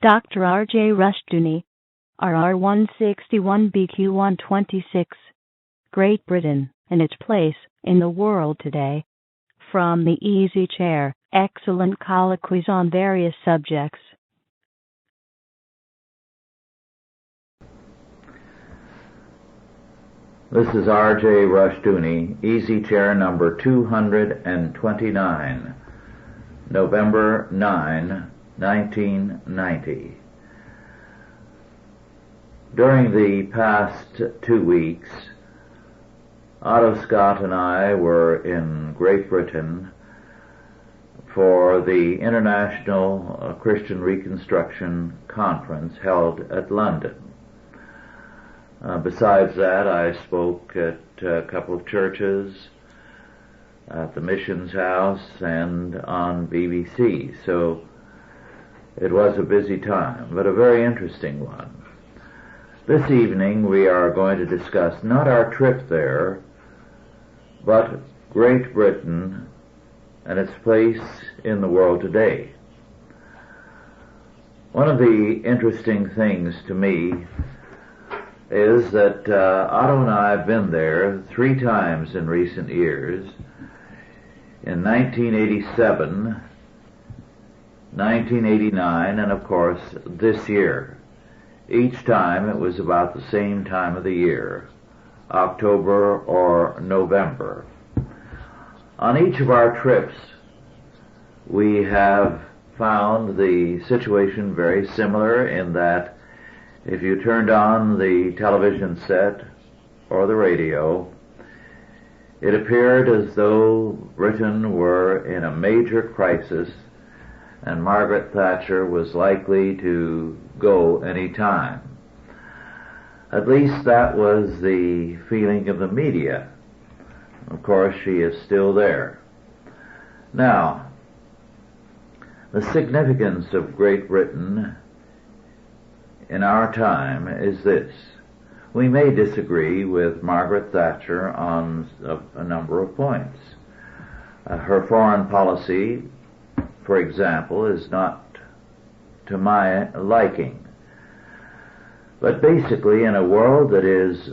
Dr. R.J. Rushdoony, RR161BQ126, Great Britain and its place in the world today. From the Easy Chair, excellent colloquies on various subjects. This is R.J. Rushdoony, Easy Chair number 229, November 9, 1990. During the past 2 weeks, Otto Scott and I were in Great Britain for the International Christian Reconstruction Conference held at London. Besides that, I spoke at a couple of churches, at the Missions House, and on BBC. So it was a busy time, but a very interesting one. This evening we are going to discuss not our trip there, but Great Britain and its place in the world today. One of the interesting things to me is that Otto and I have been there 3 times in recent years, in 1987, 1989, and of course this year. Each time it was about the same time of the year, October or November. On each of our trips, we have found the situation very similar in that if you turned on the television set or the radio, it appeared as though Britain were in a major crisis and Margaret Thatcher was likely to go any time. At least that was the feeling of the media. Of course, she is still there. Now, the significance of Great Britain in our time is this. We may disagree with Margaret Thatcher on a number of points. Her foreign policy, for example, is not to my liking. But basically, in a world that is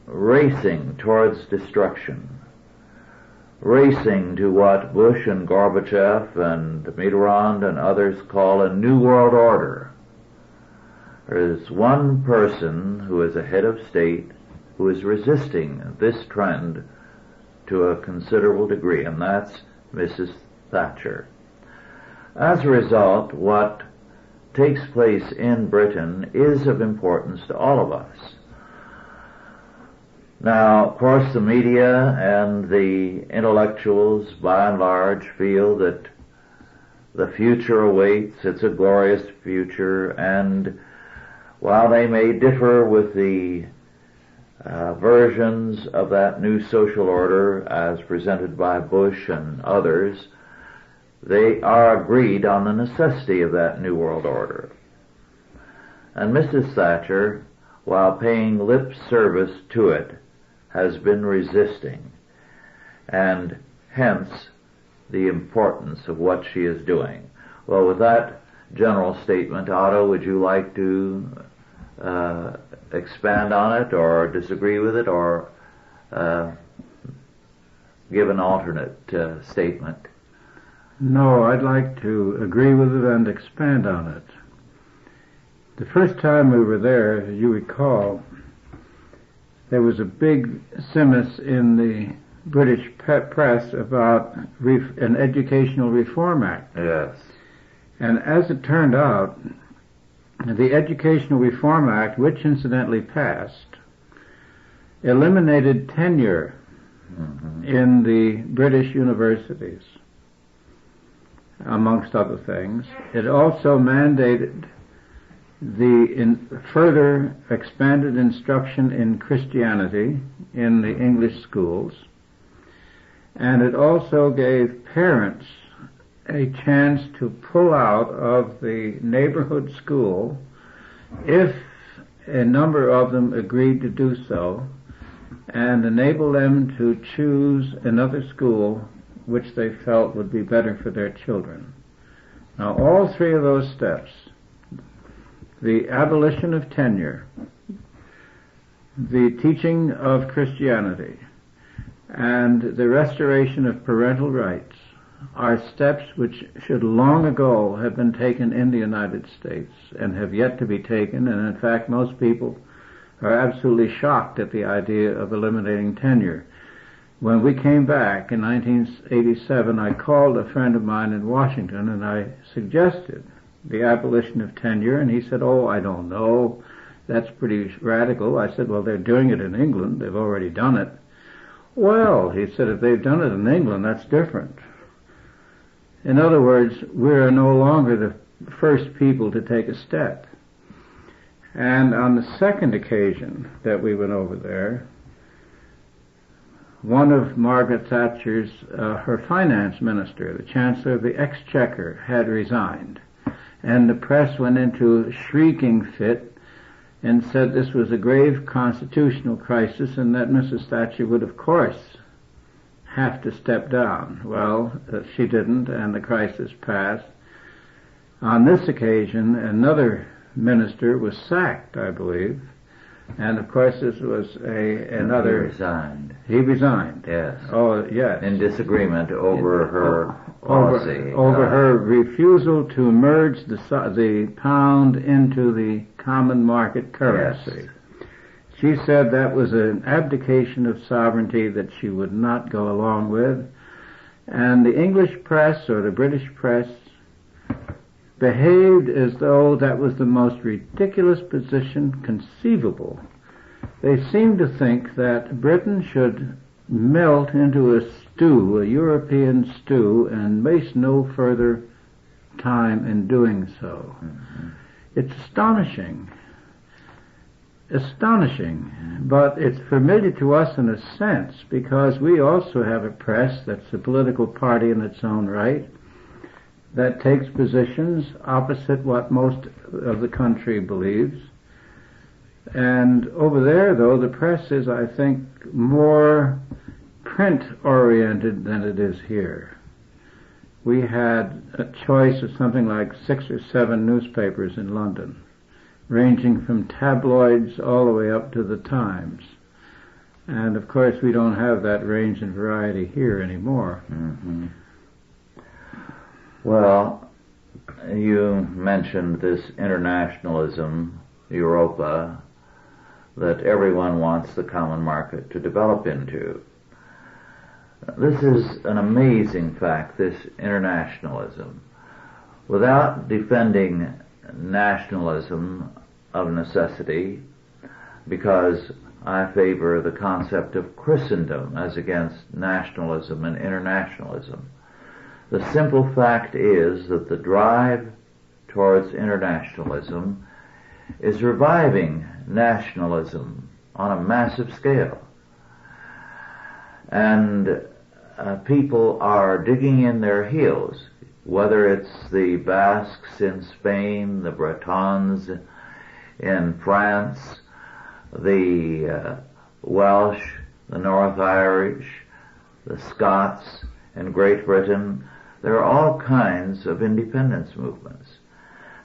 racing towards destruction, racing to what Bush and Gorbachev and Mitterrand and others call a new world order, there is one person who is a head of state who is resisting this trend to a considerable degree, and that's Mrs. Thatcher. As a result, what takes place in Britain is of importance to all of us. Now, of course, the media and the intellectuals, by and large, feel that the future awaits. It's a glorious future, and while they may differ with the versions of that new social order as presented by Bush and others, they are agreed on the necessity of that new world order. And Mrs. Thatcher, while paying lip service to it, has been resisting, and hence the importance of what she is doing. Well, with that general statement, Otto, would you like to expand on it or disagree with it or give an alternate statement? No, I'd like to agree with it and expand on it. The first time we were there, as you recall, there was a big simus in the British press about an Educational Reform Act. Yes. And as it turned out, the Educational Reform Act, which incidentally passed, eliminated tenure in the British universities, amongst other things. It also mandated the further expanded instruction in Christianity in the English schools, and it also gave parents a chance to pull out of the neighborhood school if a number of them agreed to do so, and enable them to choose another school which they felt would be better for their children. Now, all 3 of those steps, the abolition of tenure, the teaching of Christianity, and the restoration of parental rights are steps which should long ago have been taken in the United States and have yet to be taken, and in fact most people are absolutely shocked at the idea of eliminating tenure. When we came back in 1987, I called a friend of mine in Washington and I suggested the abolition of tenure, and he said, "Oh, I don't know, that's pretty radical." I said, "Well, they're doing it in England, they've already done it." "Well," he said, "if they've done it in England, that's different." In other words, we're no longer the first people to take a step. And on the second occasion that we went over there, one of Margaret Thatcher's, her finance minister, the Chancellor of the Exchequer, had resigned. And the press went into a shrieking fit and said this was a grave constitutional crisis and that Mrs. Thatcher would, of course, have to step down. Well, she didn't, and the crisis passed. On this occasion, another minister was sacked, I believe, and of course this was another... He resigned. He resigned. Yes. Oh, yes. In disagreement over her policy. Over her refusal to merge the pound into the common market currency. Yes. She said that was an abdication of sovereignty that she would not go along with. And the English press, or the British press, behaved as though that was the most ridiculous position conceivable. They seemed to think that Britain should melt into a stew, a European stew, and waste no further time in doing so. Mm-hmm. It's astonishing. Astonishing, but it's familiar to us in a sense because we also have a press that's a political party in its own right that takes positions opposite what most of the country believes. And over there, though, the press is, I think, more print-oriented than it is here. We had a choice of something like 6 or 7 newspapers in London, ranging from tabloids all the way up to the Times. And of course we don't have that range and variety here anymore. Mm-hmm. Well, you mentioned this internationalism, Europa, that everyone wants the common market to develop into. This is an amazing fact, this internationalism. Without defending nationalism of necessity, because I favor the concept of Christendom as against nationalism and internationalism. The simple fact is that the drive towards internationalism is reviving nationalism on a massive scale. And people are digging in their heels, whether it's the Basques in Spain, the Bretons in France, the Welsh, the North Irish, the Scots in Great Britain. There are all kinds of independence movements.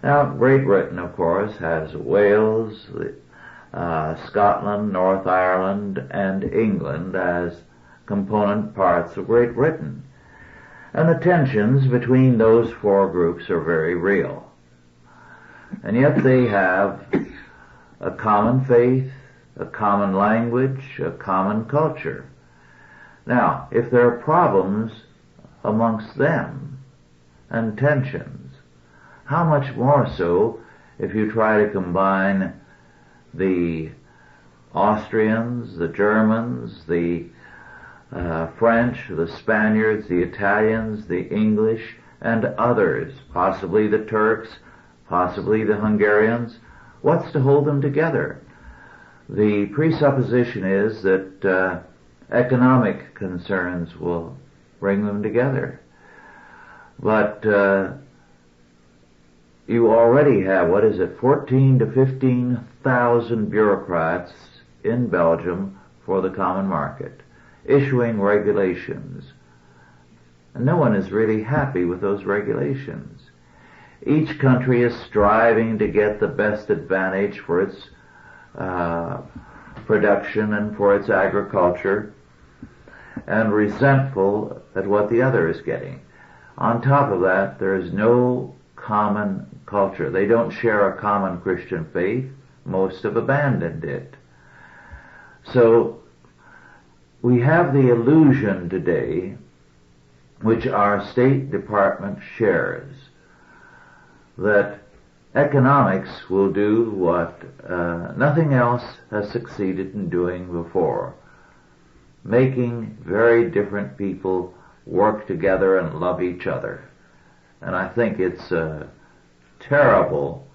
Now, Great Britain, of course, has Wales, Scotland, North Ireland, and England as component parts of Great Britain. And the tensions between those 4 groups are very real. And yet they have a common faith, a common language, a common culture. Now, if there are problems amongst them and tensions, how much more so if you try to combine the Austrians, the Germans, the French, the Spaniards, the Italians, the English, and others, possibly the Turks, possibly the Hungarians. What's to hold them together? The presupposition is that economic concerns will bring them together. But you already have, 14 to 15,000 bureaucrats in Belgium for the common market, issuing regulations. And no one is really happy with those regulations. Each country is striving to get the best advantage for its production and for its agriculture, and resentful at what the other is getting. On top of that, there is no common culture. They don't share a common Christian faith. Most have abandoned it. So we have the illusion today, which our State Department shares, that economics will do what nothing else has succeeded in doing before, making very different people work together and love each other. And I think it's a terrible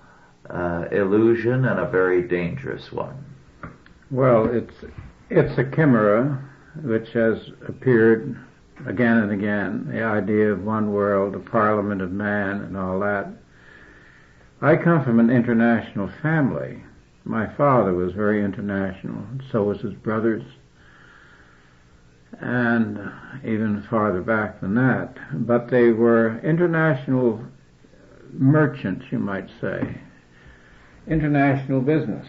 illusion and a very dangerous one. Well, it's a chimera which has appeared again and again, the idea of one world, a parliament of man and all that. I come from an international family. My father was very international, and so was his brothers, and even farther back than that. But they were international merchants, you might say, international business.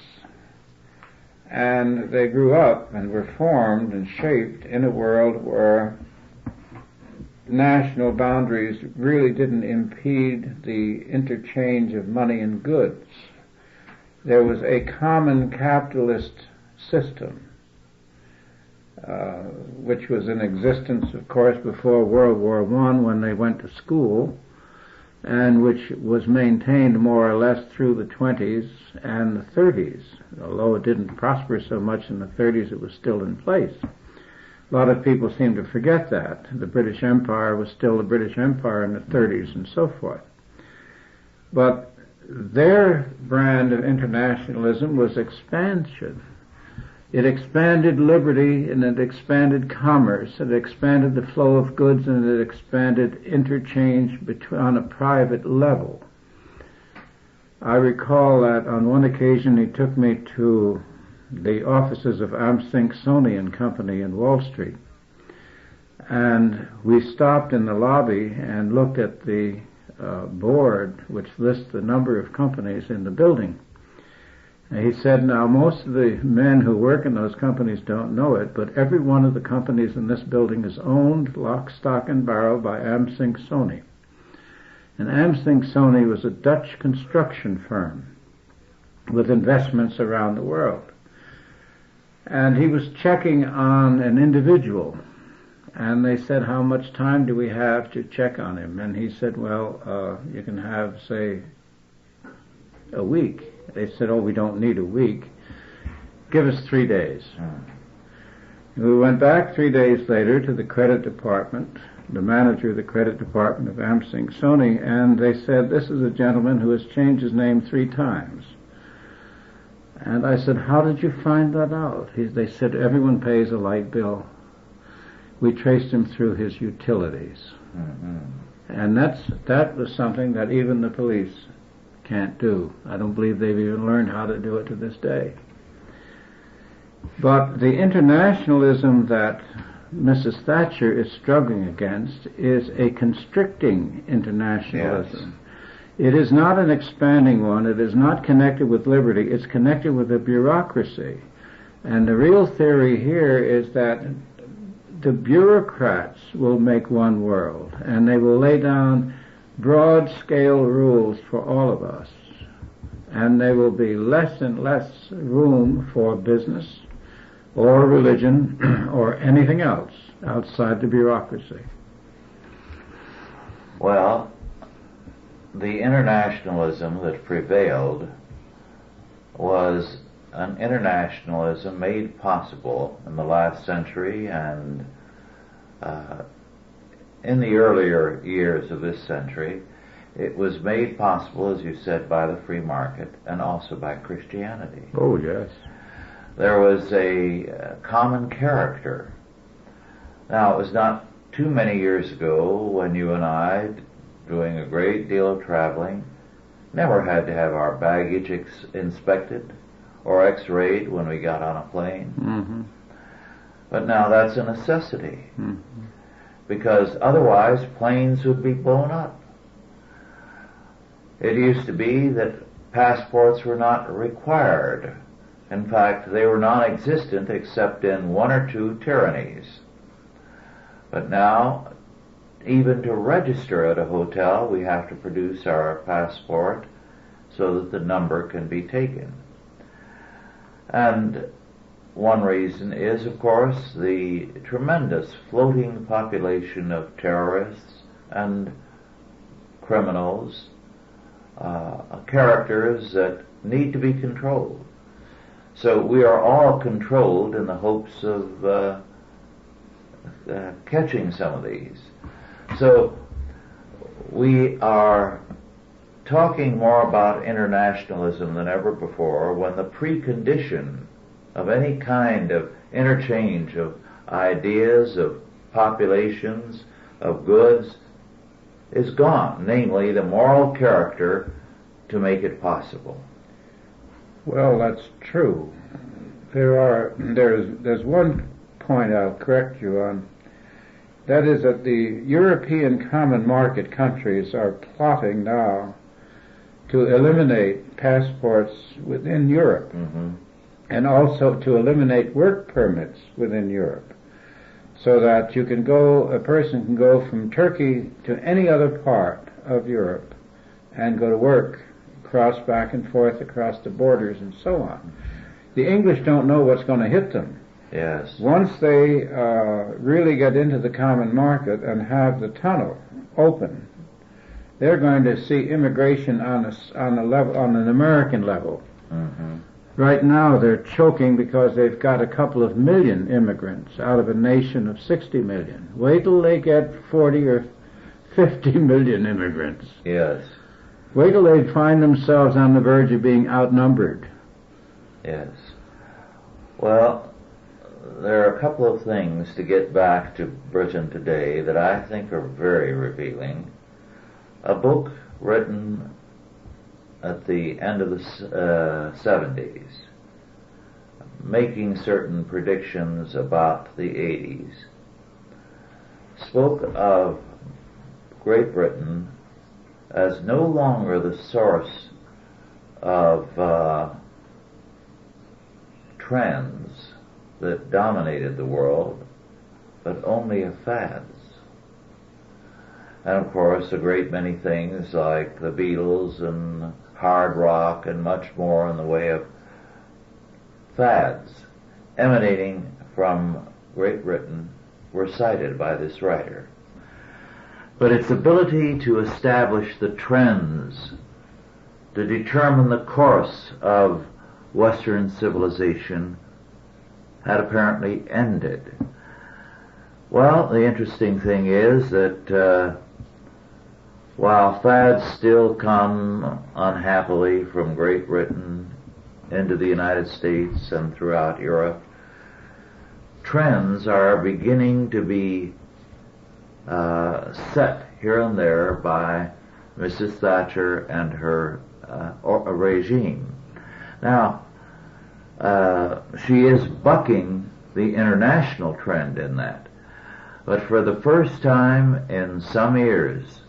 And they grew up and were formed and shaped in a world where national boundaries really didn't impede the interchange of money and goods. There was a common capitalist system, which was in existence, of course, before World War I when they went to school, and which was maintained more or less through the 20s and the 30s. Although it didn't prosper so much in the 30s, it was still in place. A lot of people seem to forget that. The British Empire was still the British Empire in the 30s and so forth. But their brand of internationalism was expansion. It expanded liberty and it expanded commerce. It expanded the flow of goods and it expanded interchange on a private level. I recall that on one occasion he took me to the offices of Amsink Sony and Company in Wall Street, and we stopped in the lobby and looked at the board which lists the number of companies in the building. And he said, now most of the men who work in those companies don't know it, but every one of the companies in this building is owned lock, stock and barrel by Amsink Sony. And Amsink Sony was a Dutch construction firm with investments around the world. And he was checking on an individual, and they said, how much time do we have to check on him? And he said, well, you can have, say, a week. They said, oh, we don't need a week. Give us 3 days. We went back 3 days later to the credit department, the manager of the credit department of Amsink Sony, and they said, this is a gentleman who has changed his name 3 times. And I said, how did you find that out? They said, everyone pays a light bill. We traced him through his utilities. Mm-hmm. And that was something that even the police can't do. I don't believe they've even learned how to do it to this day. But the internationalism that Mrs. Thatcher is struggling against is a constricting internationalism. Yes. It is not an expanding one. It is not connected with liberty. It's connected with a bureaucracy. And the real theory here is that the bureaucrats will make one world, and they will lay down broad-scale rules for all of us. And there will be less and less room for business or religion or anything else outside the bureaucracy. Well, the internationalism that prevailed was an internationalism made possible in the last century and in the earlier years of this century. It was made possible, as you said, by the free market and also by Christianity. Oh, yes. There was a common character. Now, it was not too many years ago when you and I, doing a great deal of traveling, never had to have our baggage inspected or x-rayed when we got on a plane. Mm-hmm. But now that's a necessity, because otherwise planes would be blown up. It used to be that passports were not required. In fact, they were non-existent except in one or two tyrannies. But now, even to register at a hotel, we have to produce our passport so that the number can be taken. And one reason is, of course, the tremendous floating population of terrorists and criminals, characters that need to be controlled. So we are all controlled in the hopes of catching some of these. So we are talking more about internationalism than ever before, when the precondition of any kind of interchange of ideas, of populations, of goods is gone, namely the moral character to make it possible. Well, that's true. There's one point I'll correct you on. That is that the European Common Market countries are plotting now to eliminate passports within Europe, and also to eliminate work permits within Europe, so that a person can go from Turkey to any other part of Europe and go to work, cross back and forth across the borders and so on. The English don't know what's going to hit them. Yes. Once they really get into the common market and have the tunnel open, they're going to see immigration on an American level. Right now they're choking because they've got a couple of million immigrants out of a nation of 60 million. Wait till they get 40 or 50 million immigrants. Yes. Wait till they find themselves on the verge of being outnumbered. Yes. Well, there are a couple of things to get back to Britain today that I think are very revealing. A book written at the end of the 70s, making certain predictions about the 80s, spoke of Great Britain as no longer the source of trends that dominated the world, but only of fads. And of course, a great many things like the Beatles and hard rock and much more in the way of fads emanating from Great Britain were cited by this writer. But its ability to establish the trends, to determine the course of Western civilization, had apparently ended. Well, the interesting thing is that while fads still come unhappily from Great Britain into the United States and throughout Europe, trends are beginning to be set here and there by Mrs. Thatcher and her regime. Now, she is bucking the international trend in that. But for the first time in some years,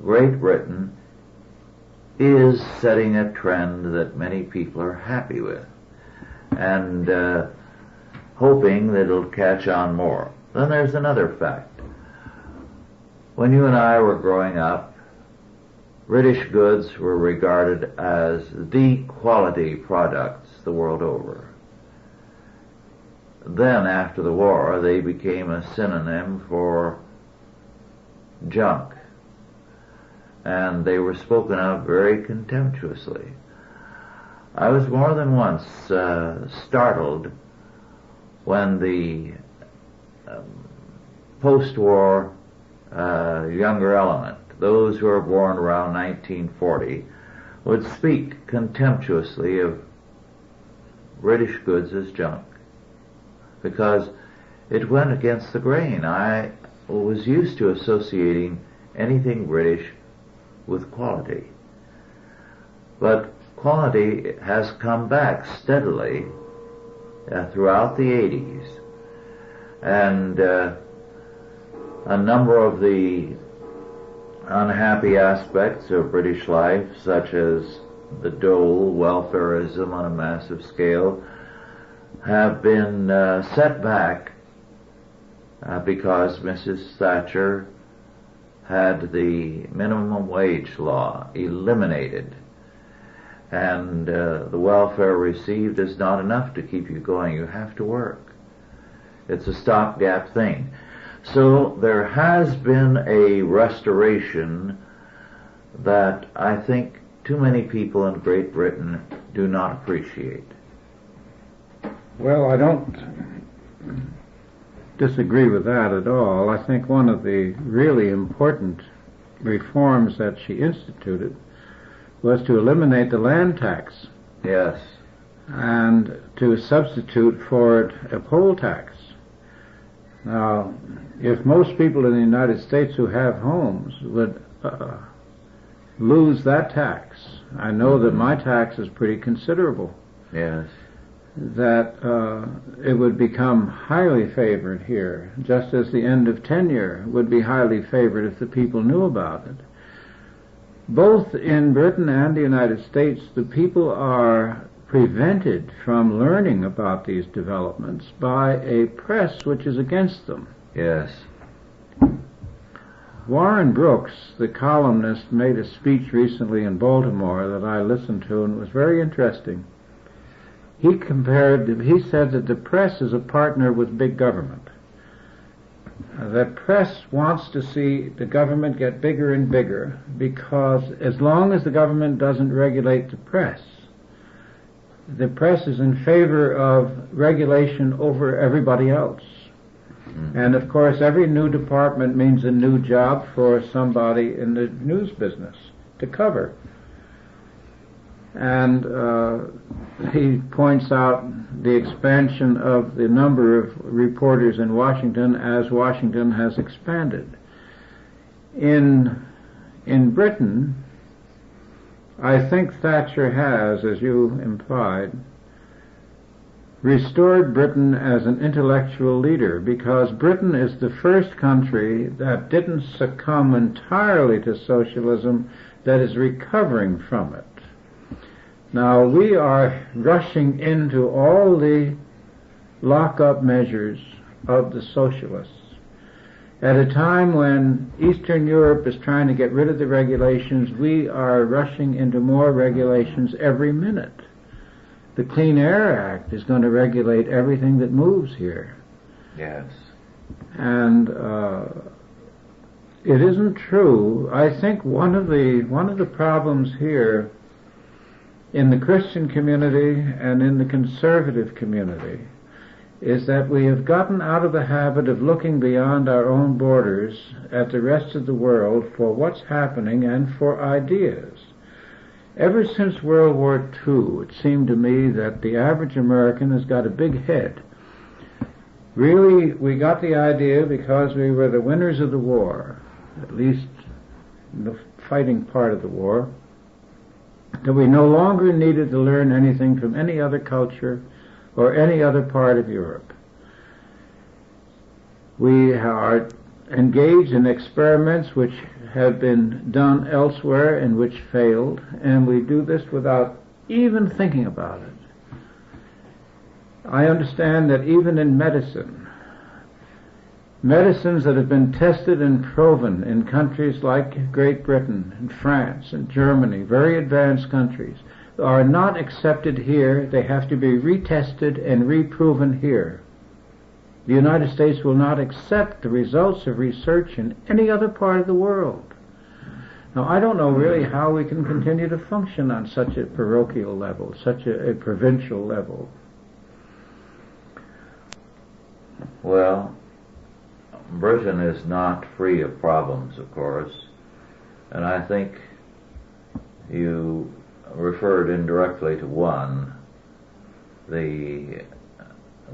Great Britain is setting a trend that many people are happy with, and hoping that it'll catch on more. Then there's another fact. When you and I were growing up, British goods were regarded as the quality products the world over. Then, after the war, they became a synonym for junk, and they were spoken of very contemptuously. I was more than once startled when the post-war younger element, those who were born around 1940, would speak contemptuously of British goods as junk, because it went against the grain. I was used to associating anything British with quality. But quality has come back steadily throughout the 80s. And a number of the unhappy aspects of British life, such as the dole, welfarism on a massive scale, have been set back because Mrs. Thatcher had the minimum wage law eliminated, and the welfare received is not enough to keep you going. You have to work. It's a stopgap thing. So there has been a restoration that I think too many people in Great Britain do not appreciate. Well, I don't disagree with that at all. I think one of the really important reforms that she instituted was to eliminate the land tax. Yes. And to substitute for it a poll tax. Now, if most people in the United States who have homes would lose that tax, I know that my tax is pretty considerable. Yes. That it would become highly favored here, just as the end of tenure would be highly favored if the people knew about it. Both in Britain and the United States, the people are prevented from learning about these developments by a press which is against them. Yes. Warren Brooks, the columnist, made a speech recently in Baltimore that I listened to, and it was very interesting. He said that the press is a partner with big government. The press wants to see the government get bigger and bigger because as long as the government doesn't regulate the press is in favor of regulation over everybody else. And of course every new department means a new job for somebody in the news business to cover. And he points out the expansion of the number of reporters in Washington as Washington has expanded. In Britain, I think Thatcher has, as you implied, restored Britain as an intellectual leader, because Britain is the first country that didn't succumb entirely to socialism that is recovering from it. Now, we are rushing into all the lock-up measures of the socialists at a time when Eastern Europe is trying to get rid of the regulations. We are rushing into more regulations every minute. The Clean Air Act is going to regulate everything that moves here. Yes. And it isn't true. I think one of the problems here in the Christian community and in the conservative community is that we have gotten out of the habit of looking beyond our own borders at the rest of the world for what's happening and for ideas. Ever since World War II, it seemed to me that the average American has got a big head. Really, we got the idea because we were the winners of the war, at least in the fighting part of the war, that we no longer needed to learn anything from any other culture or any other part of Europe. We are engaged in experiments which have been done elsewhere and which failed, and we do this without even thinking about it. I understand that even in medicines that have been tested and proven in countries like Great Britain and France and Germany, very advanced countries, are not accepted here. They have to be retested and reproven here. The United States will not accept the results of research in any other part of the world. Now, I don't know really how we can continue to function on such a parochial level, such a provincial level. Well, Britain is not free of problems, of course, and I think you referred indirectly to one, the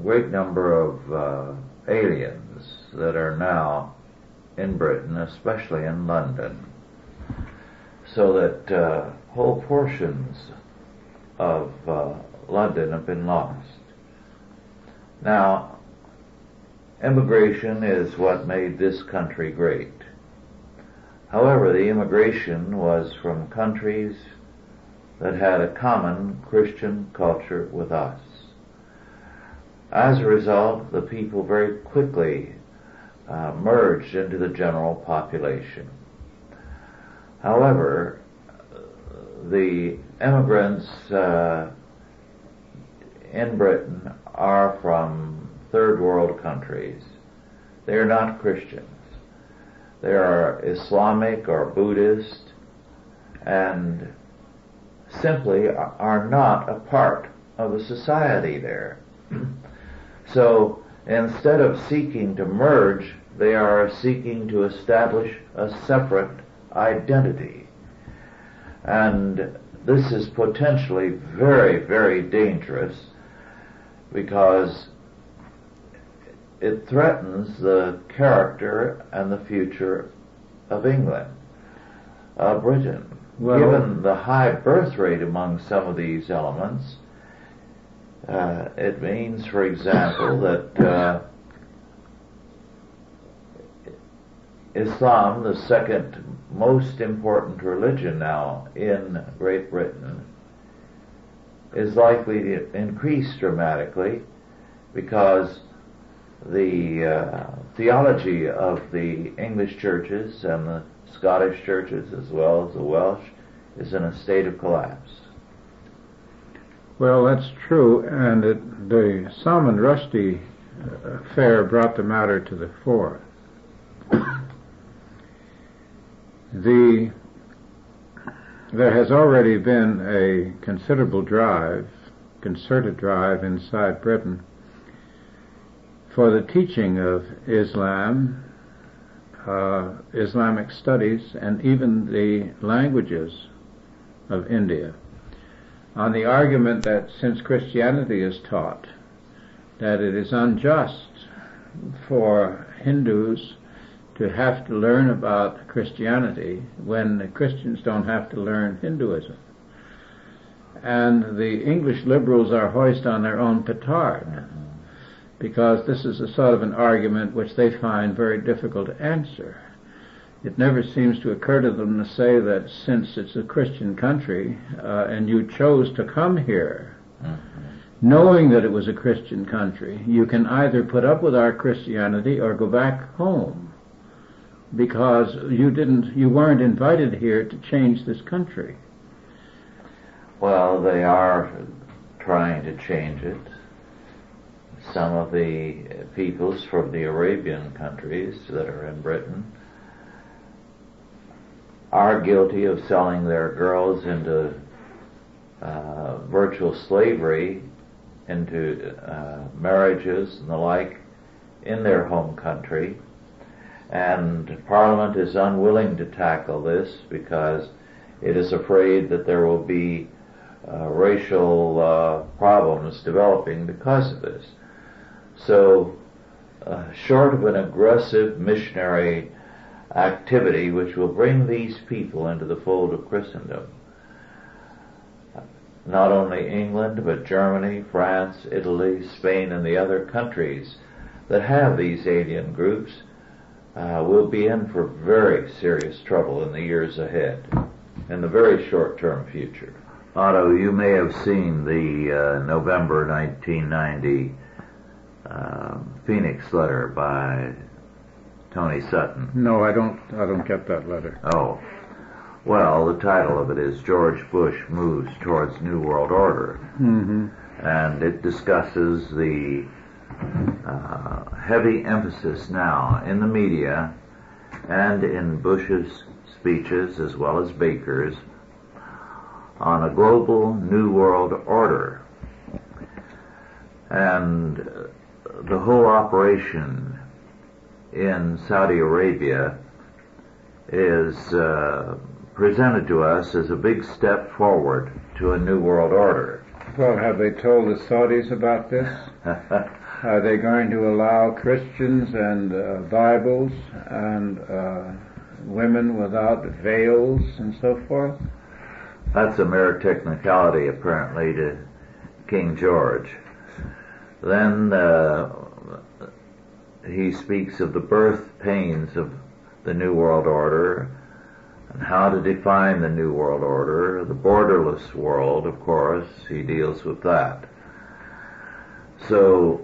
great number of aliens that are now in Britain, especially in London, so that whole portions of London have been lost. Now, immigration is what made this country great. However, the immigration was from countries that had a common Christian culture with us. As a result, the people very quickly merged into the general population. However, the immigrants in Britain are from third world countries. They are not Christians. They are Islamic or Buddhist and simply are not a part of the society there. So instead of seeking to merge, they are seeking to establish a separate identity. And this is potentially very, very dangerous because it threatens the character and the future of England, of Britain. Well, given the high birth rate among some of these elements, it means, for example, that Islam, the second most important religion now in Great Britain, is likely to increase dramatically because the theology of the English churches and the Scottish churches as well as the Welsh is in a state of collapse. Well, that's true, and the Salman Rushdie affair brought the matter to the fore. There has already been a considerable concerted drive inside Britain for the teaching of Islam, Islamic studies, and even the languages of India, on the argument that since Christianity is taught, that it is unjust for Hindus to have to learn about Christianity when the Christians don't have to learn Hinduism. And the English liberals are hoist on their own petard, because this is a sort of an argument which they find very difficult to answer. It never seems to occur to them to say that since it's a Christian country and you chose to come here, knowing that it was a Christian country, you can either put up with our Christianity or go back home, because you weren't invited here to change this country. Well, they are trying to change it. Some of the peoples from the Arabian countries that are in Britain are guilty of selling their girls into virtual slavery, into marriages and the like in their home country. And Parliament is unwilling to tackle this because it is afraid that there will be racial problems developing because of this. So, short of an aggressive missionary activity which will bring these people into the fold of Christendom, not only England, but Germany, France, Italy, Spain, and the other countries that have these alien groups will be in for very serious trouble in the years ahead, in the very short-term future. Otto, you may have seen the November 1990 Phoenix letter by Tony Sutton. No, I don't get that letter. Oh. Well, the title of it is George Bush Moves Towards New World Order. Mm-hmm. And it discusses the heavy emphasis now in the media and in Bush's speeches as well as Baker's on a global New World Order. And the whole operation in Saudi Arabia is presented to us as a big step forward to a New World Order. Well, have they told the Saudis about this? Are they going to allow Christians and Bibles and women without veils and so forth? That's a mere technicality, apparently, to King George. Then he speaks of the birth pains of the New World Order and how to define the New World Order, the borderless world, of course, he deals with that. So,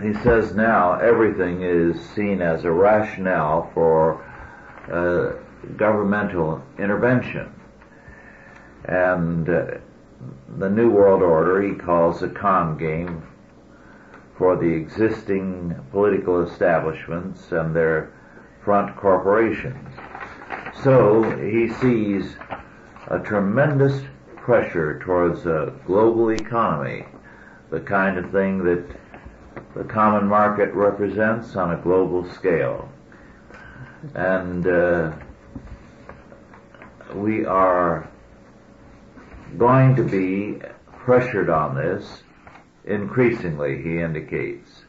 he says now everything is seen as a rationale for governmental intervention. And the New World Order he calls a con game for the existing political establishments and their front corporations. So he sees a tremendous pressure towards a global economy, the kind of thing that the common market represents on a global scale. And we are going to be pressured on this increasingly, he indicates.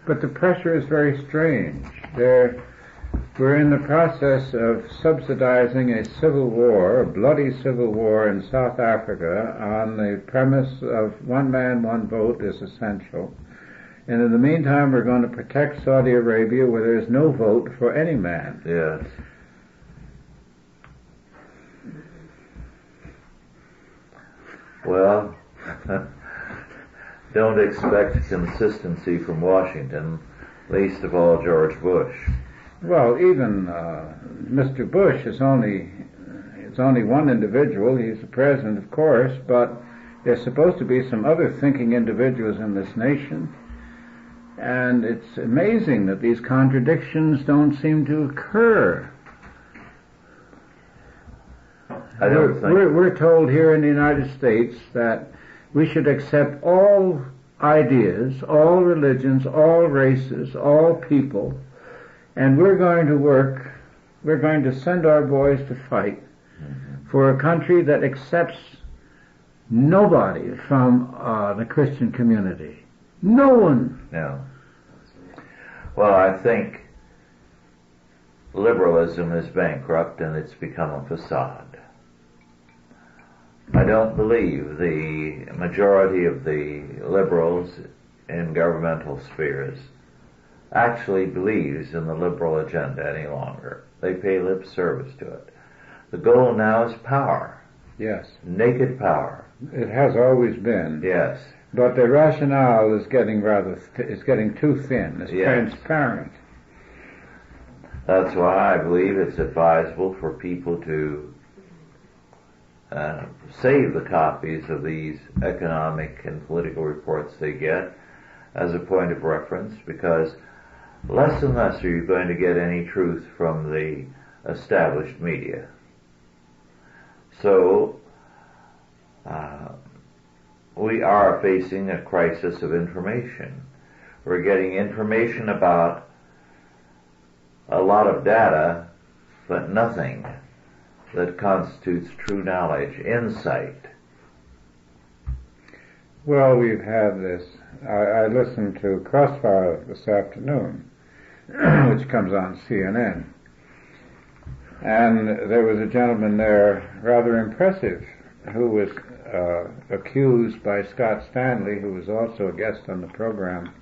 But the pressure is very strange. We're in the process of subsidizing a civil war, a bloody civil war in South Africa on the premise of one man, one vote is essential. And in the meantime, we're going to protect Saudi Arabia where there is no vote for any man. Yes. Well, don't expect consistency from Washington, least of all George Bush. Well, even Mr. Bush is only one individual. He's the president, of course, but there's supposed to be some other thinking individuals in this nation. And it's amazing that these contradictions don't seem to occur. We're told here in the United States that we should accept all ideas, all religions, all races, all people, and we're going to send our boys to fight for a country that accepts nobody from the Christian community. No one. No. Well, I think liberalism is bankrupt and it's become a facade. I don't believe the majority of the liberals in governmental spheres actually believes in the liberal agenda any longer. They pay lip service to it. The goal now is power. Yes. Naked power. It has always been. Yes. But the rationale is getting too thin. It's transparent. That's why I believe it's advisable for people to save the copies of these economic and political reports they get as a point of reference, because less and less are you going to get any truth from the established media. So, we are facing a crisis of information. We're getting information about a lot of data, but nothing that constitutes true knowledge, insight. Well, we've had this. I listened to Crossfire this afternoon, which comes on CNN. And there was a gentleman there, rather impressive, who was accused by Scott Stanley, who was also a guest on the program,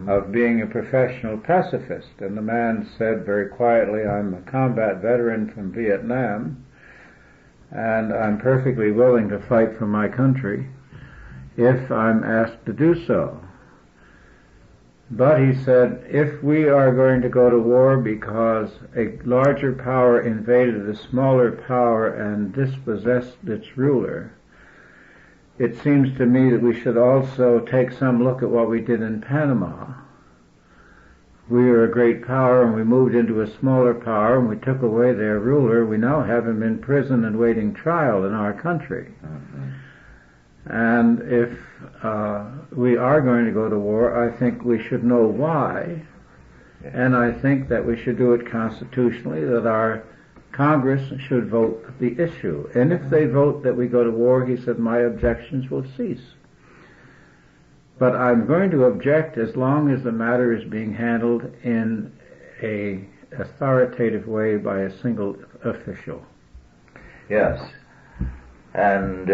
of being a professional pacifist. And the man said very quietly, I'm a combat veteran from Vietnam, and I'm perfectly willing to fight for my country if I'm asked to do so. But he said, if we are going to go to war because a larger power invaded a smaller power and dispossessed its ruler, it seems to me that we should also take some look at what we did in Panama. We were a great power and we moved into a smaller power and we took away their ruler. We now have him in prison and waiting trial in our country. And if we are going to go to war, I think we should know why. And I think that we should do it constitutionally, that our Congress should vote the issue. And if they vote that we go to war, he said, my objections will cease. But I'm going to object as long as the matter is being handled in a authoritative way by a single official. Yes. And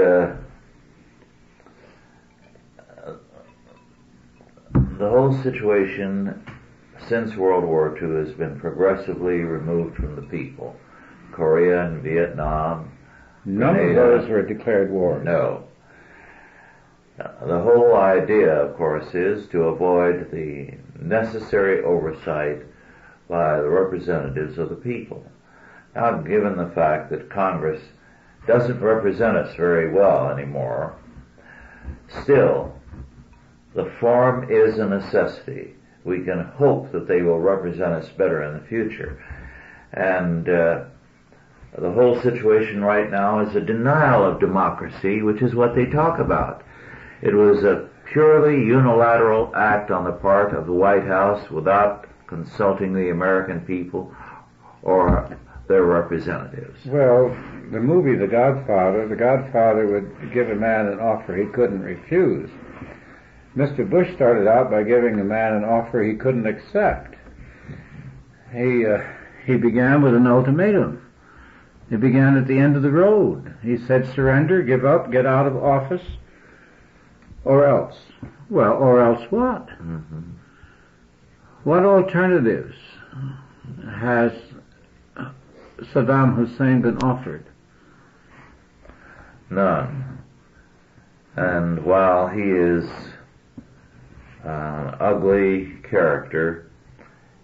the whole situation since World War II, has been progressively removed from the people. Korea and Vietnam. None of those were declared wars. No. The whole idea, of course, is to avoid the necessary oversight by the representatives of the people. Now, given the fact that Congress doesn't represent us very well anymore, still, the form is a necessity. We can hope that they will represent us better in the future. And the whole situation right now is a denial of democracy, which is what they talk about. It was a purely unilateral act on the part of the White House without consulting the American people or their representatives. Well, the movie The Godfather would give a man an offer he couldn't refuse. Mr. Bush started out by giving a man an offer he couldn't accept. He began with an ultimatum. He began at the end of the road. He said, surrender, give up, get out of office, or else. Well, or else what? Mm-hmm. What alternatives has Saddam Hussein been offered? None. And while he is an ugly character,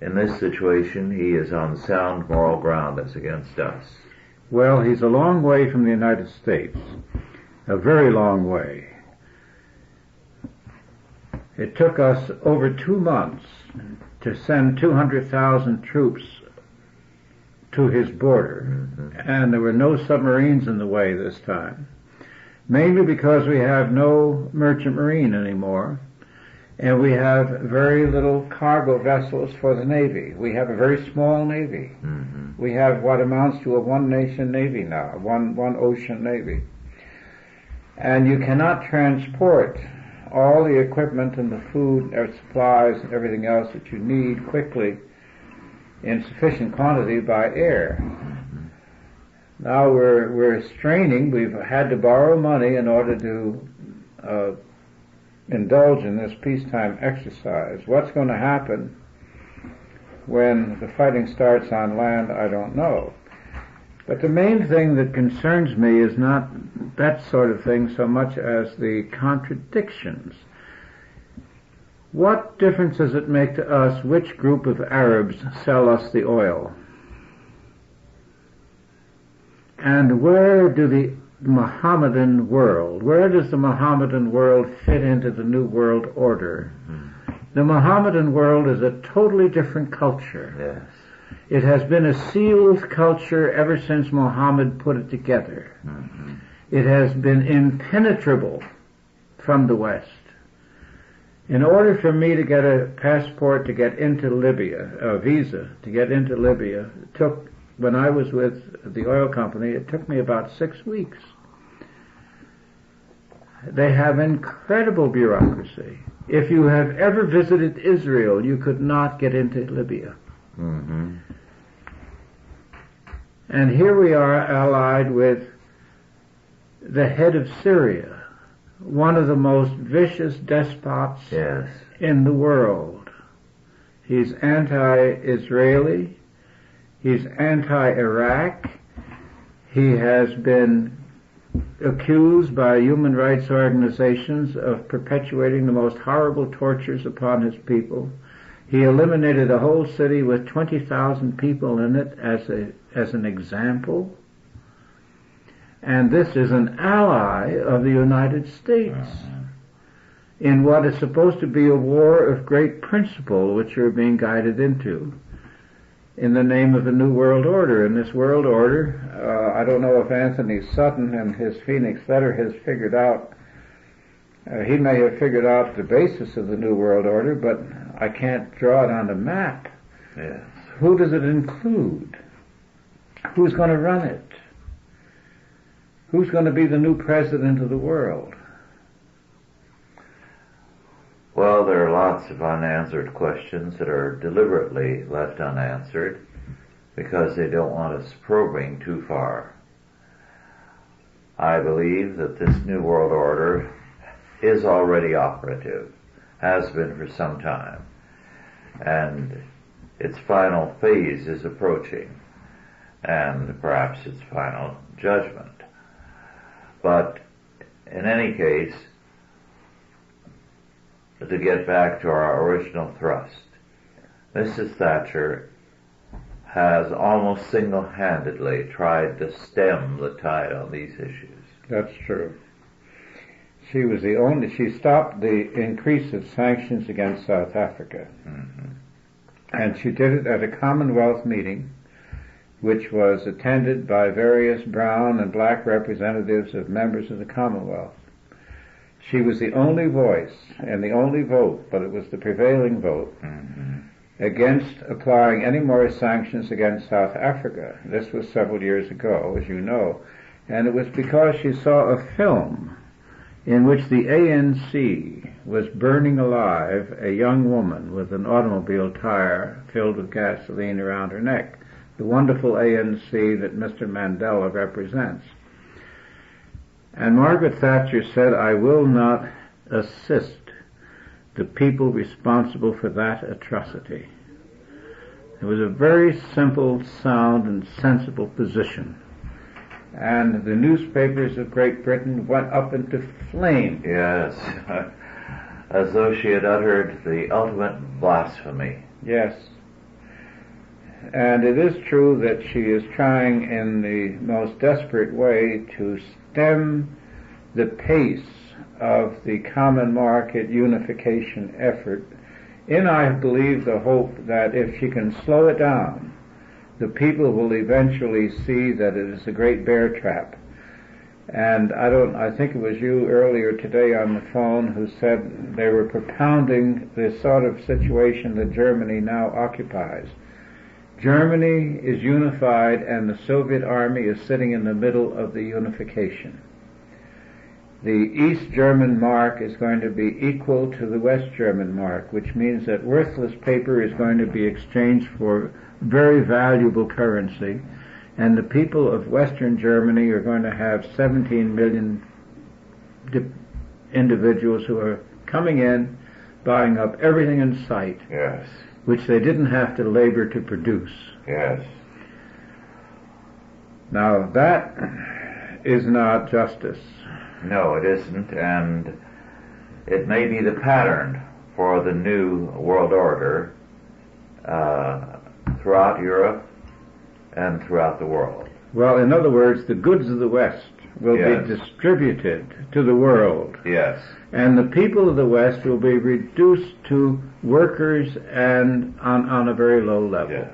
in this situation he is on sound moral ground as against us. Well, he's a long way from the United States. A very long way. It took us over 2 months to send 200,000 troops to his border, and there were no submarines in the way this time, mainly because we have no merchant marine anymore, and we have very little cargo vessels for the Navy. We have a very small Navy. Mm-hmm. We have what amounts to a one-nation Navy now, one ocean Navy. And you cannot transport all the equipment and the food or supplies and everything else that you need quickly in sufficient quantity by air. Now we're straining. We've had to borrow money in order to indulge in this peacetime exercise. What's going to happen when the fighting starts on land, I don't know. But the main thing that concerns me is not that sort of thing so much as the contradictions. What difference does it make to us which group of Arabs sell us the oil? And where does the Mohammedan world fit into the New World Order? The Mohammedan world is a totally different culture. Yes. It has been a sealed culture ever since Muhammad put it together. Mm-hmm. It has been impenetrable from the West. In order for me to get a passport to get into Libya, a visa to get into Libya, it took, when I was with the oil company, it took me about 6 weeks. They have incredible bureaucracy. If you have ever visited Israel, you could not get into Libya. Mm-hmm. And here we are allied with the head of Syria, one of the most vicious despots in the world. He's anti-Israeli. He's anti-Iraq. He has been accused by human rights organizations of perpetuating the most horrible tortures upon his people. He eliminated a whole city with 20,000 people in it as an example. And this is an ally of the United States in what is supposed to be a war of great principle, which you're being guided into in the name of the New World Order. In this World Order, I don't know if Anthony Sutton in his Phoenix letter has figured out, he may have figured out the basis of the New World Order, but I can't draw it on a map. Yes. Who does it include? Who's going to run it? Who's going to be the new president of the world? Well, there are lots of unanswered questions that are deliberately left unanswered because they don't want us probing too far. I believe that this New World Order is already operative, has been for some time. and its final phase is approaching, and perhaps its final judgment. But in any case, to get back to our original thrust, Mrs. Thatcher has almost single-handedly tried to stem the tide on these issues. That's true. She stopped the increase of sanctions against South Africa. Mm-hmm. And she did it at a Commonwealth meeting, which was attended by various brown and black representatives of members of the Commonwealth. She was the only voice and the only vote, but it was the prevailing vote, against applying any more sanctions against South Africa. This was several years ago, as you know, and it was because she saw a film in which the ANC was burning alive a young woman with an automobile tire filled with gasoline around her neck, the wonderful ANC that Mr. Mandela represents. And Margaret Thatcher said, "I will not assist the people responsible for that atrocity." It was a very simple, sound, and sensible position. And the newspapers of Great Britain went up into flames. Yes, as though she had uttered the ultimate blasphemy. Yes. And it is true that she is trying in the most desperate way to stem the pace of the common market unification effort in, I believe, the hope that if she can slow it down, the people will eventually see that it is a great bear trap. And I think it was you earlier today on the phone who said they were propounding the sort of situation that Germany now occupies. Germany is unified and the Soviet army is sitting in the middle of the unification. The East German mark is going to be equal to the West German mark, which means that worthless paper is going to be exchanged for very valuable currency, and the people of Western Germany are going to have 17 million individuals who are coming in, buying up everything in sight. Yes. Which they didn't have to labor to produce. Yes. Now that is not justice. No, it isn't, and it may be the pattern for the new world order throughout Europe and throughout the world. Well, in other words, the goods of the West will be distributed to the world. Yes. And the people of the West will be reduced to workers and on a very low level. Yes.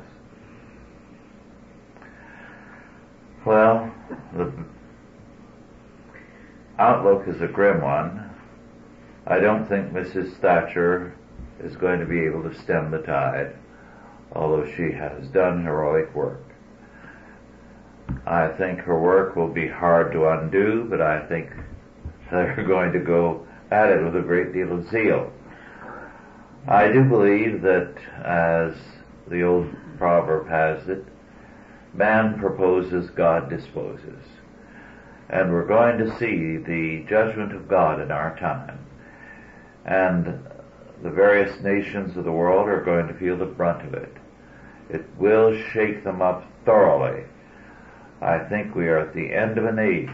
Well, the outlook is a grim one. I don't think Mrs. Thatcher is going to be able to stem the tide, although she has done heroic work. I think her work will be hard to undo, but I think they're going to go at it with a great deal of zeal. I do believe that, as the old proverb has it, man proposes, God disposes. And we're going to see the judgment of God in our time. And the various nations of the world are going to feel the brunt of it. It will shake them up thoroughly. I think we are at the end of an age.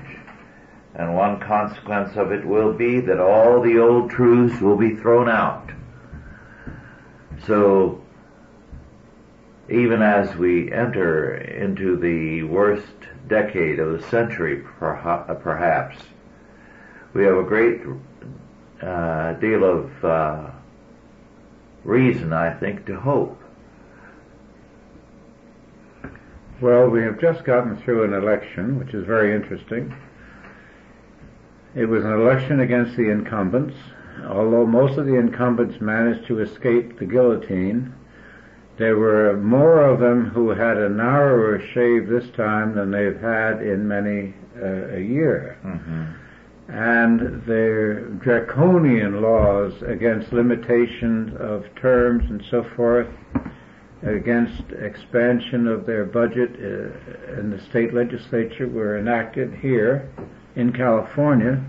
And one consequence of it will be that all the old truths will be thrown out. So, even as we enter into the worst decade of the century, perhaps, we have a great deal of reason, I think, to hope. Well, we have just gotten through an election, which is very interesting. It was an election against the incumbents. Although most of the incumbents managed to escape the guillotine, there were more of them who had a narrower shave this time than they've had in many a year. Mm-hmm. And their draconian laws against limitation of terms and so forth, against expansion of their budget in the state legislature were enacted here in California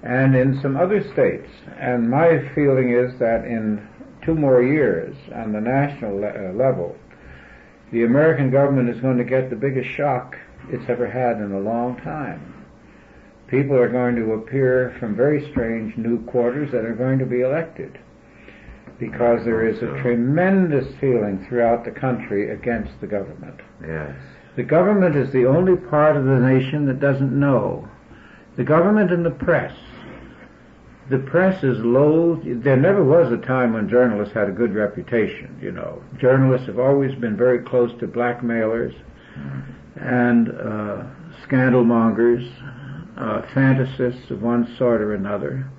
and in some other states. And my feeling is that in 2 more years on the national level, the American government is going to get the biggest shock it's ever had in a long time. People are going to appear from very strange new quarters that are going to be elected, because there is a tremendous feeling throughout the country against the government. Yes. The government is the only part of the nation that doesn't know. The government and the press. The press is loath. There never was a time when journalists had a good reputation, you know. Journalists have always been very close to blackmailers and scandal mongers, fantasists of one sort or another.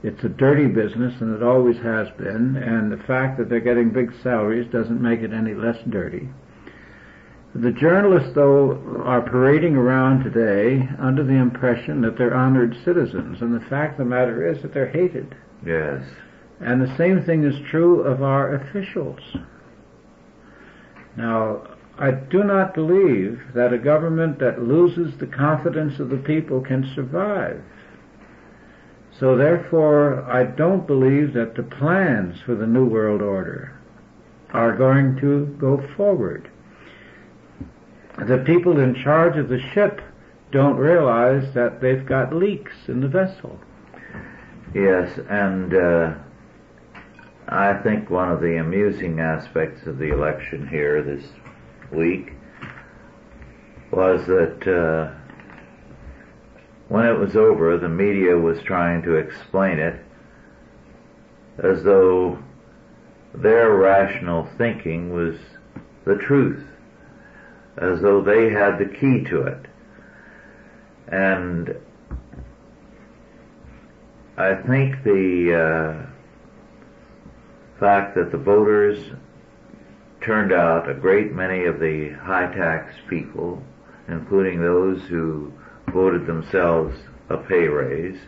It's a dirty business, and it always has been, and the fact that they're getting big salaries doesn't make it any less dirty. The journalists, though, are parading around today under the impression that they're honored citizens, and the fact of the matter is that they're hated. Yes. And the same thing is true of our officials. Now, I do not believe that a government that loses the confidence of the people can survive. So therefore, I don't believe that the plans for the New World Order are going to go forward. The people in charge of the ship don't realize that they've got leaks in the vessel. Yes, and I think one of the amusing aspects of the election here this week was that when it was over, the media was trying to explain it as though their rational thinking was the truth, as though they had the key to it. And I think the fact that the voters turned out a great many of the high-tax people, including those who voted themselves a pay raise,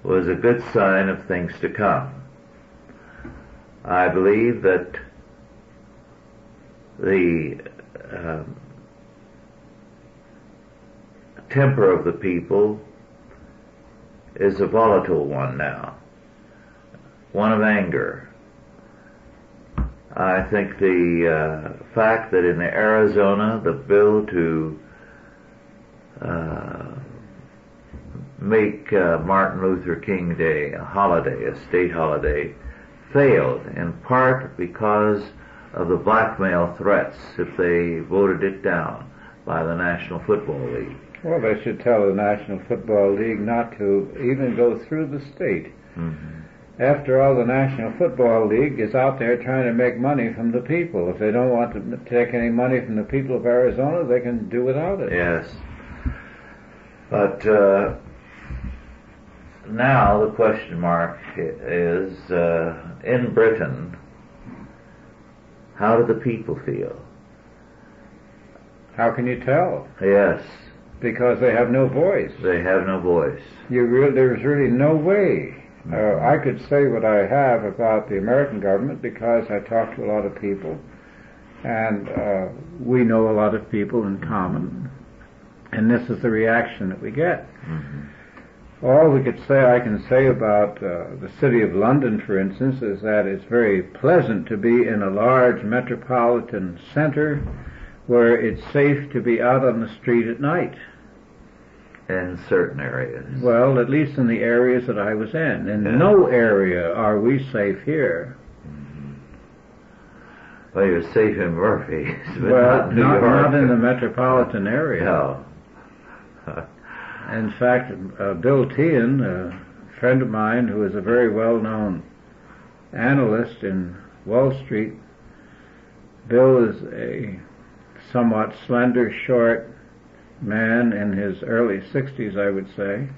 was a good sign of things to come. I believe that the temper of the people is a volatile one now, one of anger. I think the fact that in Arizona the bill to make Martin Luther King Day a holiday, a state holiday, failed in part because of the blackmail threats if they voted it down by the National Football League. Well, they should tell the National Football League not to even go through the state. Mm-hmm. After all, the National Football League is out there trying to make money from the people. If they don't want to take any money from the people of Arizona, they can do without it. Yes. But now the question mark is, in Britain, how do the people feel? How can you tell? Yes. Because they have no voice. They have no voice. There's really no way. I could say what I have about the American government because I talk to a lot of people, and we know a lot of people in common, and this is the reaction that we get. Mm-hmm. All I can say about the city of London, for instance, is that it's very pleasant to be in a large metropolitan center where it's safe to be out on the street at night. In certain areas. Well, at least in the areas that I was in. In no area are we safe here. Mm-hmm. Well, you're safe in Murphy, but well, not in the metropolitan area. No. In fact, Bill Tehan, a friend of mine who is a very well-known analyst in Wall Street, Bill is a somewhat slender, short man in his early 60s, I would say,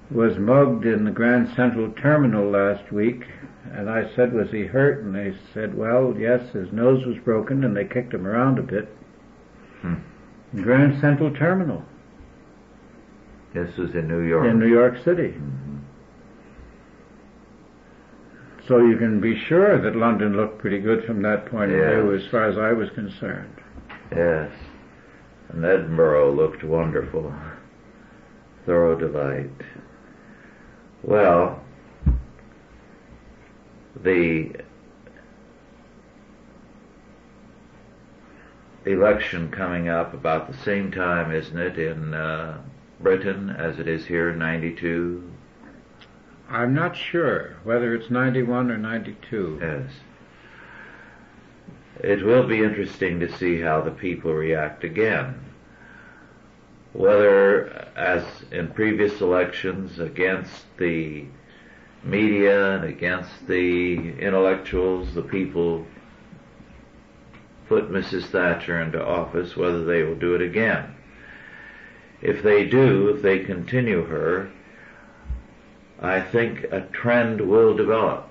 was mugged in the Grand Central Terminal last week, and I said, was he hurt? And they said, well, yes, his nose was broken, and they kicked him around a bit. Grand Central Terminal. This was in New York. In New York City. Mm-hmm. So you can be sure that London looked pretty good from that point of view as far as I was concerned. Yes. And Edinburgh looked wonderful. Thorough delight. Well, the election coming up about the same time, isn't it, in Britain as it is here in 92? I'm not sure whether it's 91 or 92. Yes. It will be interesting to see how the people react again. Whether, as in previous elections, against the media and against the intellectuals, the people put Mrs. Thatcher into office, whether they will do it again. If they do, if they continue her, I think a trend will develop.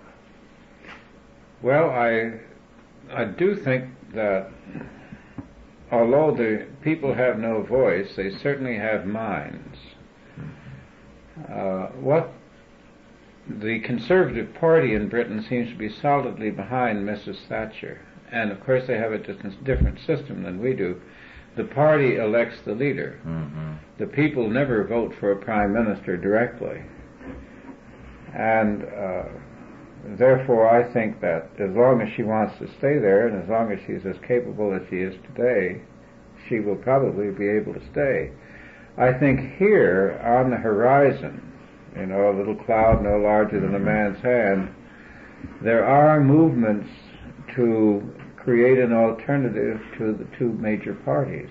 Well, I do think that although the people have no voice, they certainly have minds. What the Conservative Party in Britain seems to be solidly behind Mrs. Thatcher, and of course they have a different system than we do. The party elects the leader. Mm-hmm. The people never vote for a prime minister directly. And therefore I think that as long as she wants to stay there, and as long as she's as capable as she is today, she will probably be able to stay. I think here on the horizon, a little cloud no larger than a man's hand, there are movements to create an alternative to the two major parties.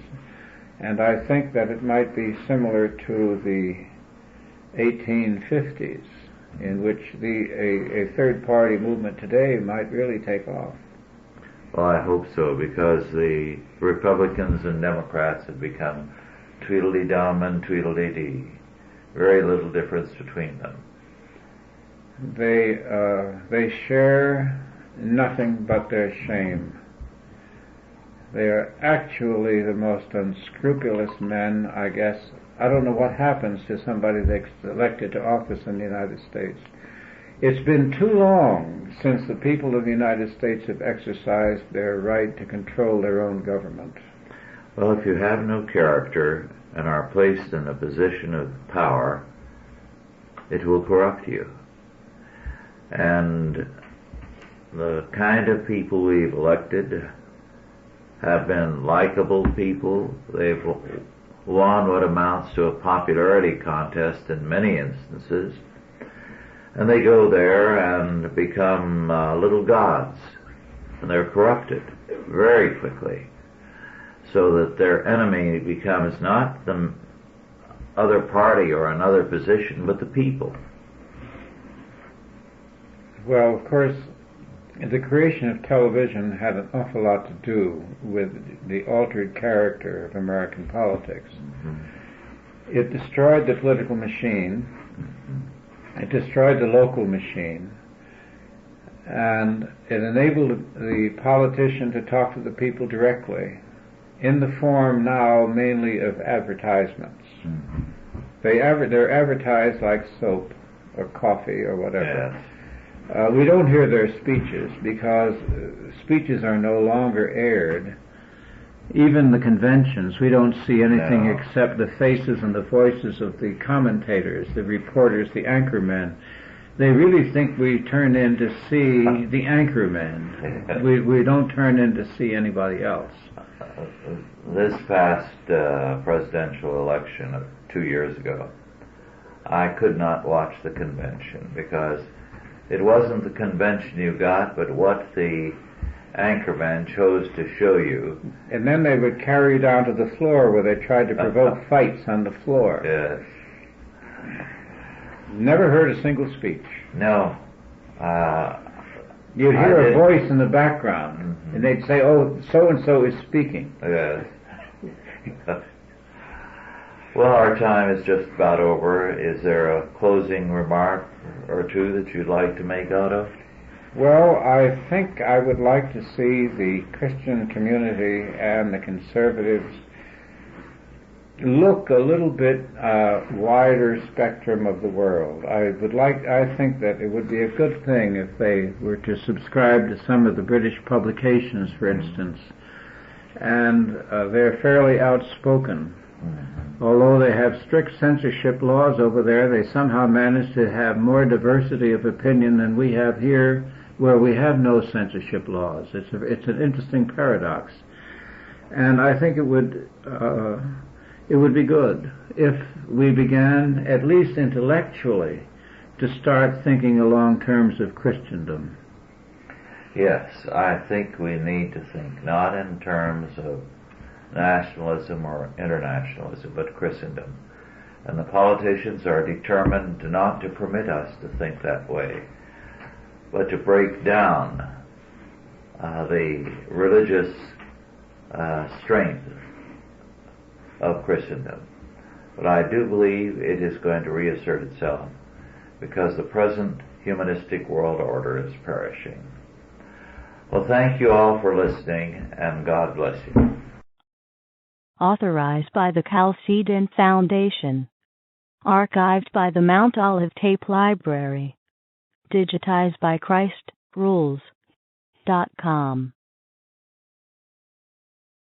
And I think that it might be similar to the 1850s, in which a third party movement today might really take off. Well, I hope so, because the Republicans and Democrats have become Tweedledee-dum and Tweedledee-dee. Very little difference between them. They share nothing but their shame. They are actually the most unscrupulous men, I guess. I don't know what happens to somebody that's elected to office in the United States. It's been too long since the people of the United States have exercised their right to control their own government. Well, if you have no character and are placed in a position of power, it will corrupt you. And the kind of people we've elected have been likable people. They've won what amounts to a popularity contest in many instances, and they go there and become little gods, and they're corrupted very quickly, so that their enemy becomes not the other party or another position, but the people. Well, of course, the creation of television had an awful lot to do with the altered character of American politics. Mm-hmm. It destroyed the political machine. Mm-hmm. It destroyed the local machine. And it enabled the politician to talk to the people directly, in the form now mainly of advertisements. Mm-hmm. They're advertised like soap or coffee or whatever. Yes. We don't hear their speeches because speeches are no longer aired. Even the conventions, we don't see anything except the faces and the voices of the commentators, the reporters, the anchormen. They really think we turn in to see the anchormen. We don't turn in to see anybody else. This past presidential election of 2 years ago, I could not watch the convention because it wasn't the convention you got, but what the anchorman chose to show you. And then they would carry you down to the floor where they tried to provoke fights on the floor. Yes. Never heard a single speech. No. You'd hear a voice in the background, mm-hmm. and they'd say, "Oh, so-and-so is speaking." Yes. Well, our time is just about over. Is there a closing remark or two that you'd like to make, Otto? Well, I think I would like to see the Christian community and the conservatives look a little bit wider spectrum of the world. I think that it would be a good thing if they were to subscribe to some of the British publications, for instance, and they're fairly outspoken. Mm-hmm. Although they have strict censorship laws over there, they somehow manage to have more diversity of opinion than we have here where we have no censorship laws. It's an interesting paradox, and I think it would be good if we began, at least intellectually, to start thinking along terms of Christendom. Yes, I think we need to think not in terms of nationalism or internationalism, but Christendom. And the politicians are determined not to permit us to think that way, but to break down the religious strength of Christendom. But I do believe it is going to reassert itself, because the present humanistic world order is perishing. Well, thank you all for listening, and God bless you. Authorized by the Chalcedon Foundation. Archived by the Mount Olive Tape Library. Digitized by ChristRules.com.